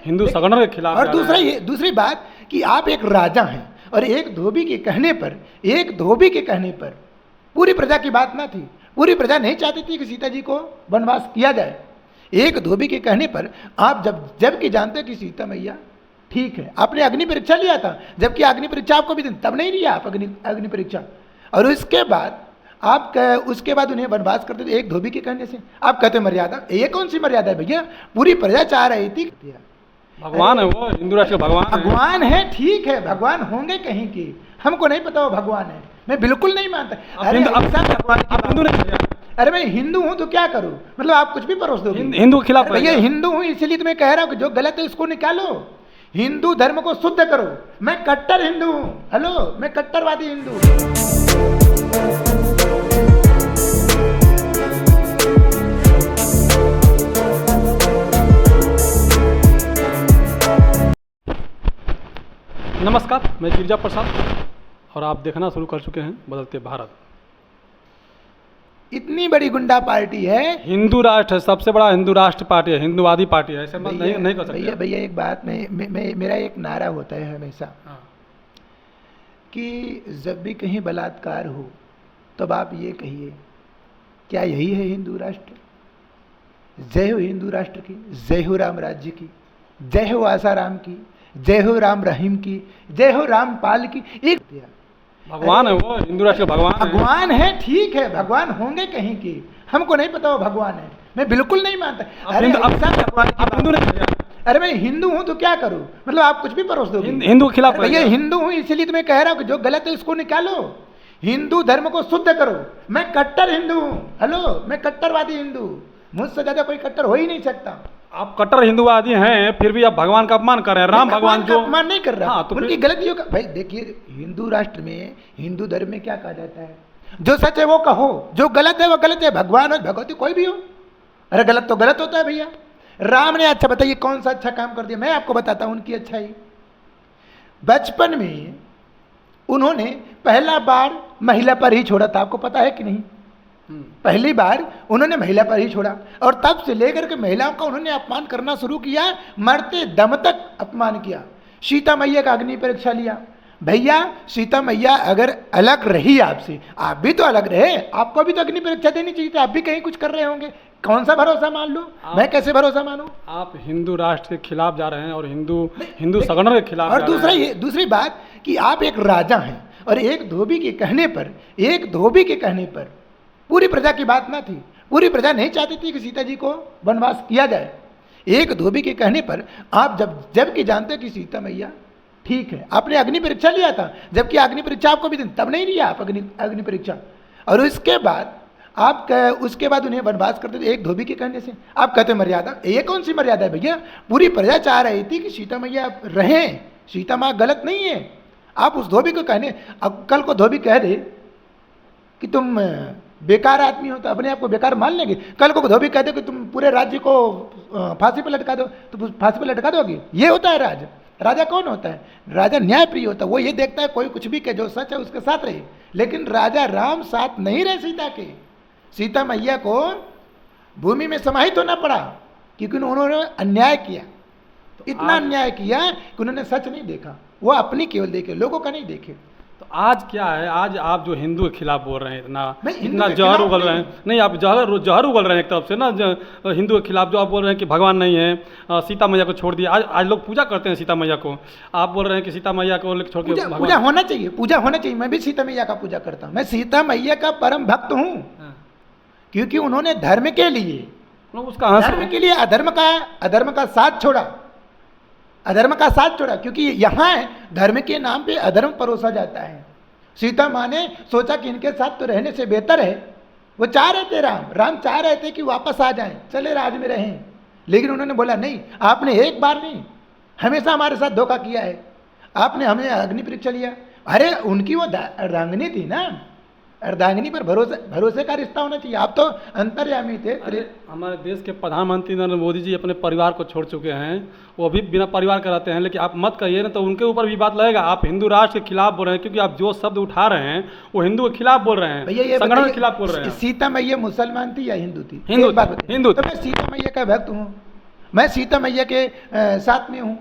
हिंदू संगठन के खिलाफ। और दूसरी बात कि आप एक राजा हैं और एक धोबी के कहने पर पूरी प्रजा की बात ना थी। पूरी प्रजा नहीं चाहती थी कि सीता जी को वनवास किया जाए। एक धोबी के कहने पर आप जबकि जानते कि सीता मैया ठीक है, आपने अग्नि परीक्षा लिया था, जबकि अग्नि परीक्षा आपको भी तब नहीं लिया आप अग्नि परीक्षा, और उसके बाद उन्हें वनवास करते थे एक धोबी के कहने से। आप कहते मर्यादा, ये कौन सी मर्यादा है भैया? पूरी प्रजा चाह रही थी। भगवान है वो, हिंदू राष्ट्र का भगवान है, ठीक है, भगवान होंगे कहीं की, हमको नहीं पता वो भगवान है, मैं बिल्कुल नहीं मानता। अरे मैं हिंदू हूँ तो क्या करूँ? मतलब आप कुछ भी परोस दो हिंदू के खिलाफ। भैया हिंदू हूँ इसलिए तो मैं कह रहा हूँ कि जो गलत है उसको निकालो, हिंदू धर्म को शुद्ध करो। मैं कट्टर हिंदू हूँ, हेलो, मैं कट्टरवादी हिंदू हूँ। नमस्कार, मैं गिरिजा प्रसाद और आप देखना शुरू कर चुके हैं बदलते भारत। इतनी बड़ी गुंडा पार्टी है, हिंदू राष्ट्र है, सबसे बड़ा हिंदू राष्ट्र पार्टी है, हिंदूवादी पार्टी है, ऐसे नहीं कर सकते। भैया एक बात मेरा एक नारा होता है हमेशा कि जब भी कहीं बलात्कार हो तब आप ये कहिए, क्या यही है हिंदू राष्ट्र? जय हो हिंदू राष्ट्र की, जय हो राम राज्य की, जय हो आसाराम की, जय हो राम रहीम की, जय हो रामपाल की। एक भगवान है वो, हिंदू राष्ट्र का भगवान है, ठीक है, भगवान होंगे कहीं की, हमको नहीं पता वो भगवान है, मैं बिल्कुल नहीं मानता। अरे मैं हिंदू हूँ तो क्या करूँ? मतलब आप कुछ भी परोस दो हिंदू के खिलाफ। भैया हिंदू हूँ इसलिए तो मैं कह रहा हूँ कि जो गलत है उसको निकालो, हिंदू धर्म को शुद्ध करो। मैं कट्टर हिंदू हूँ, हेलो, मैं कट्टरवादी हिंदू, मुझसे ज्यादा कोई कट्टर हो ही नहीं सकता। आप कट्टर हिंदूवादी हैं, फिर भी आप भगवान का अपमान कर रहे हैं। राम भगवान जो अपमान नहीं कर रहा। हाँ, तो उनकी गलतियों का भाई देखिए, हिंदू राष्ट्र में, हिंदू धर्म में क्या कहा जाता है? जो सच है वो कहो, जो गलत है वो गलत है। भगवान हो भगवती कोई भी हो, अरे गलत तो गलत होता है भैया। राम ने अच्छा बताइए कौन सा अच्छा काम कर दिया? मैं आपको बताता हूं उनकी अच्छाई। बचपन में उन्होंने पहला बार महिला पर ही छोड़ा था, आपको पता है कि नहीं? पहली बार उन्होंने महिला पर ही छोड़ा और तब से लेकर के महिलाओं का उन्होंने अपमान करना शुरू किया, मरते दम तक अपमान किया। सीता मैया का अग्नि परीक्षा लिया। भैया सीता मैया अगर अलग रही आपसे, आप भी तो अलग रहे, आपको भी तो अग्नि परीक्षा देनी चाहिए थी। आप भी कहीं कुछ कर रहे होंगे, कौन सा भरोसा मान लो? मैं कैसे भरोसा मानूं? आप हिंदू राष्ट्र के खिलाफ जा रहे हैं और हिंदू संगठन के खिलाफ। और दूसरी बात कि आप एक राजा हैं और एक धोबी के कहने पर पूरी प्रजा की बात ना थी। पूरी प्रजा नहीं चाहती थी कि सीता जी को वनवास किया जाए। एक धोबी के कहने पर आप जबकि जानते कि सीता मैया ठीक है, आपने अग्नि परीक्षा लिया था, जबकि अग्नि परीक्षा आपको भी तब नहीं लिया आप अग्नि परीक्षा, और उसके बाद उन्हें वनवास करते थे एक धोबी के कहने से। आप कहते मर्यादा, ये कौन सी मर्यादा है भैया? पूरी प्रजा चाह रही थी कि सीता मैया रहें, सीता माँ गलत नहीं है। आप उस धोबी को कहने, अब कल को धोबी कह दे कि तुम बेकार आदमी हो तो अपने आप को बेकार मान लेंगे। कल को धोबी कह दे कि तुम पूरे राज्य को फांसी पर लटका दो तो फांसी पर लटका दोगे। ये होता है राजा कौन होता है? राजा न्याय प्रिय होता है। वो ये देखता है कोई कुछ भी कहे, जो सच है उसके साथ रहे। लेकिन राजा राम साथ नहीं रहे सीता के। सीता मैया को भूमि में समाहित होना पड़ा क्योंकि उन्होंने अन्याय किया। इतना अन्याय किया कि उन्होंने सच नहीं देखा, वो अपनी केवल देखे, लोगों का नहीं देखे। तो आज क्या है? आज आप जो हिंदू के खिलाफ बोल रहे हैं, इतना जहर उगल रहे हैं। नहीं, आप जहर उगल रहे हैं एक तरफ से ना, हिंदू के खिलाफ जो आप बोल रहे हैं कि भगवान नहीं है, सीता मैया को छोड़ दिया। आज लोग पूजा करते हैं सीता मैया को, आप बोल रहे हैं कि सीता मैया को छोड़ के पूजा होना चाहिए। मैं भी सीता मैया का पूजा करता हूँ। मैं सीता मैया का परम भक्त हूँ क्योंकि उन्होंने धर्म के लिए अधर्म का साथ छोड़ा, क्योंकि यहाँ धर्म के नाम पे अधर्म परोसा जाता है। सीता माँ ने सोचा कि इनके साथ तो रहने से बेहतर है, वो चाह रहे थे, राम चाह रहे थे कि वापस आ जाएं, चले राज में रहें, लेकिन उन्होंने बोला नहीं, आपने एक बार नहीं हमेशा हमारे साथ धोखा किया है। आपने हमें अग्नि परीक्षा लिया। अरे उनकी वो अर्धांगिनी थी ना, अर्धांगिनी पर भरोसे का रिश्ता होना चाहिए। आप तो अंतर्यामी थे। हमारे देश के प्रधानमंत्री नरेंद्र मोदी जी अपने परिवार को छोड़ चुके हैं, वो भी बिना परिवार के रहते हैं, लेकिन आप मत कहिए ना, तो उनके ऊपर भी बात लगेगा। आप हिंदू राष्ट्र के खिलाफ बोल रहे हैं क्योंकि आप जो शब्द उठा रहे हैं वो हिंदू के खिलाफ बोल रहे हैं, संगठन के खिलाफ बोल रहे हैं। सीता मैया मुसलमान थी या हिंदू थी? हिंदू। तो मैं सीता मैया का भक्त हूँ मैं सीता मैया के साथ में हूँ।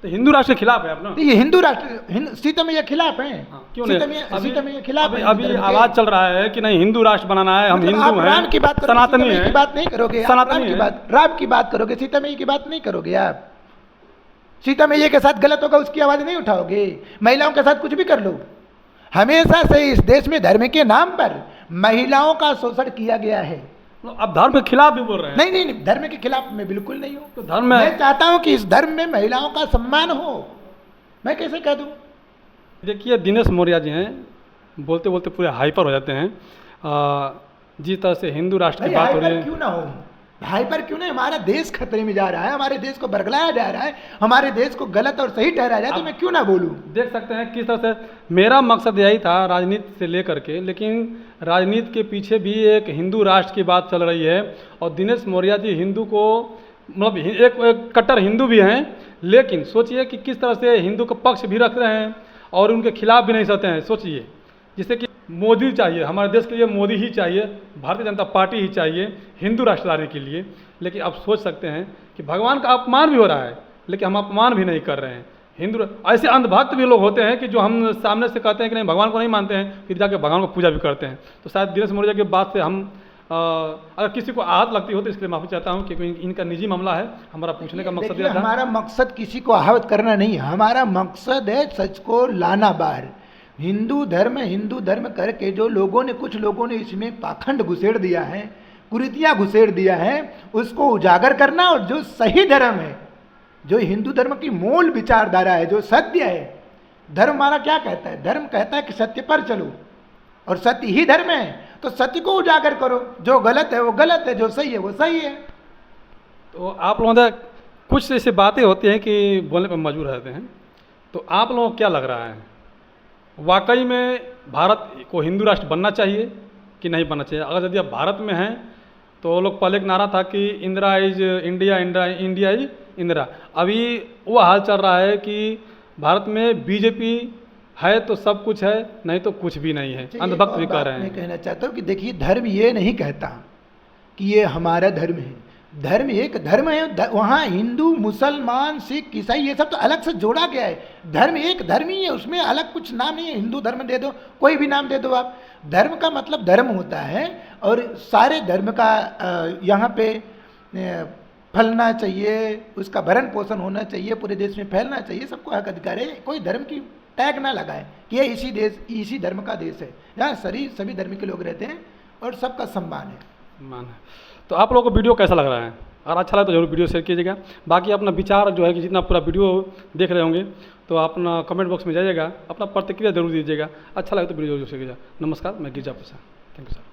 तो हिंदू राष्ट्र के खिलाफ है आप ना? तो ये हिंदू राष्ट्र सीता मैया खिलाफ हैं। क्यों सीता नहीं? मैया खिलाफ है। अभी आवाज चल रहा है कि नहीं हिंदू राष्ट्र बनाना है, हम मतलब हिंदू हैं, राम की बात करोगे, सनातनी सीता मैया है, की बात नहीं करोगे, सनातनी है। राम की बात करोगे, सीता मैया की बात नहीं करोगे आप। सीता मैया के साथ गलत होगा उसकी आवाज नहीं उठाओगे। महिलाओं के साथ कुछ भी कर लो। हमेशा से इस देश में धर्म के नाम पर महिलाओं का शोषण किया गया है। अब धर्म के खिलाफ भी बोल रहे हैं? नहीं, धर्म के खिलाफ मैं बिल्कुल नहीं हूँ। तो धर्म मैं चाहता हूँ कि इस धर्म में महिलाओं का सम्मान हो। मैं कैसे कह दूँ? देखिए दिनेश मौर्य जी हैं, बोलते बोलते पूरे हाइपर हो जाते हैं। जिस तरह से हिंदू राष्ट्र की बात हो रही है, क्यों ना हो, हाइपर क्यों नहीं? हमारा देश खतरे में जा रहा है, हमारे देश को बरगलाया जा रहा है, हमारे देश को गलत और सही ठहराया जाए, तो मैं क्यों ना बोलूं? देख सकते हैं किस तरह से मेरा मकसद यही था राजनीति से लेकर के, लेकिन राजनीति के पीछे भी एक हिंदू राष्ट्र की बात चल रही है। और दिनेश मौर्य जी हिंदू को मतलब एक कट्टर हिंदू भी हैं, लेकिन सोचिए कि किस तरह से हिंदू का पक्ष भी रख रहे हैं और उनके खिलाफ भी नहीं सहते हैं। सोचिए जिससे कि मोदी चाहिए, हमारे देश के लिए मोदी ही चाहिए, भारतीय जनता पार्टी ही चाहिए हिंदू राष्ट्र लाने के लिए। लेकिन आप सोच सकते हैं कि भगवान का अपमान भी हो रहा है, लेकिन हम अपमान भी नहीं कर रहे हैं। हिंदू ऐसे अंधभक्त भी लोग होते हैं कि जो हम सामने से कहते हैं कि नहीं भगवान को नहीं मानते हैं, फिर जाके भगवान को पूजा भी करते हैं। तो शायद दिनेश मौर्य की बात से हम अगर किसी को आहत लगती हो तो इसके लिए माफ़ी चाहता हूँ, क्योंकि इनका निजी मामला है। हमारा पूछने का मकसद यह था, हमारा मकसद किसी को आहत करना नहीं है, हमारा मकसद है सच को लाना बाहर। हिंदू धर्म करके जो लोगों ने, कुछ लोगों ने इसमें पाखंड घुसेड़ दिया है, कुरीतियाँ घुसेड़ दिया है, उसको उजागर करना। और जो सही धर्म है, जो हिंदू धर्म की मूल विचारधारा है, जो सत्य है, धर्म हमारा क्या कहता है? धर्म कहता है कि सत्य पर चलो, और सत्य ही धर्म है। तो सत्य को उजागर करो, जो गलत है वो गलत है, जो सही है वो सही है। तो आप लोगों ने कुछ ऐसी बातें होती हैं कि बोलने पर मजबूर रहते हैं। तो आप लोगों को क्या लग रहा है, वाकई में भारत को हिंदू राष्ट्र बनना चाहिए कि नहीं बनना चाहिए? अगर यदि आप भारत में हैं तो लोग पहले एक नारा था कि Indira is India, India is Indira. अभी वो हाल चल रहा है कि भारत में बीजेपी है तो सब कुछ है, नहीं तो कुछ भी नहीं है। अंधभक्त भी कह रहे हैं। मैं कहना चाहता हूँ कि देखिए, धर्म ये नहीं कहता कि ये हमारा धर्म है। धर्म एक धर्म है, वहाँ हिंदू, मुसलमान, सिख, ईसाई ये सब तो अलग से जोड़ा गया है। धर्म एक धर्म ही है, उसमें अलग कुछ नाम नहीं है। हिंदू धर्म दे दो, कोई भी नाम दे दो आप। धर्म का मतलब धर्म होता है, और सारे धर्म का यहाँ पे फलना चाहिए, उसका भरण पोषण होना चाहिए, पूरे देश में फैलना चाहिए, सबको हक अधिकार है। कोई धर्म की टैग ना लगाए कि ये इसी धर्म का देश है, यहाँ सभी धर्म के लोग रहते हैं और सबका सम्मान है। तो आप लोगों को वीडियो कैसा लग रहा है? अगर अच्छा लगे तो जरूर वीडियो शेयर कीजिएगा। बाकी अपना विचार जो है कि जितना पूरा वीडियो देख रहे होंगे तो अपना कमेंट बॉक्स में जाइएगा, अपना प्रतिक्रिया जरूर दीजिएगा। अच्छा लगे तो वीडियो जरूर शेयर कीजिएगा। नमस्कार, मैं Girija Prasad. Thank you sir.